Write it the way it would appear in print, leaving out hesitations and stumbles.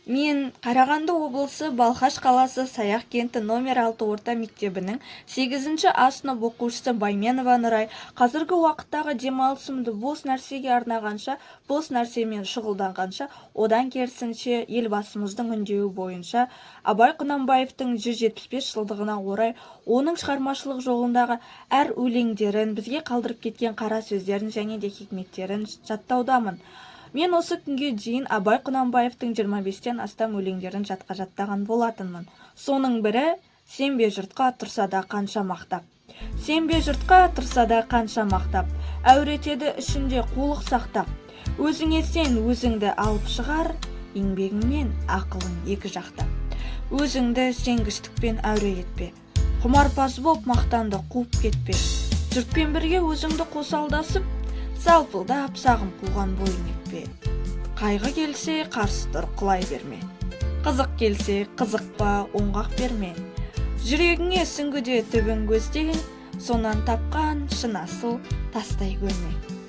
Мен Қарағанды облысы Балқаш қаласы Саяқ кенті номер 6 орта мектебінің 8-ші А сынып оқушысы Байменова Нұрай қазіргі уақыттағы демалысымды бос нәрсеге арнағанша, бос нәрсемен шұғылданғанша, одан керісінше елбасымыздың үндеуі бойынша Абай Құнанбаевтың 175 жылдығына орай оның шығармашылық жолындағы әр өлеңдерін, бізге қалдырып кеткен қара сөздерін және де хикметтерін жаттаудамын. Мен осы күнге дейін Абай Құнанбаевтың 25-тен астам өлеңдерін жатқа жаттаған болатынмын. Соның бірі «Сенбе жұртқа тұрса да қанша мақтап». Сенбе жұртқа тұрса да қанша мақтап, әуретеді ішінде қулық сақтап. Өзіңе сен өзіңді алып шығар, еңбегіңмен ақылың екі жақтап. Өзіңді сенгіштікпен әуре етпе, құмарпаз боп мақтанды қуып кетпе. Жұртпен бірге өзіңді қосалдасып, салпылдап сағым қуған бойын екпе. Қайғы келсе қарсы тұр құлай берме, қызық келсе қызықпа оңғақ берме. Жүрегіңе сүңгіде түбін көзде, сонан тапқан шын асыл тастай көрме.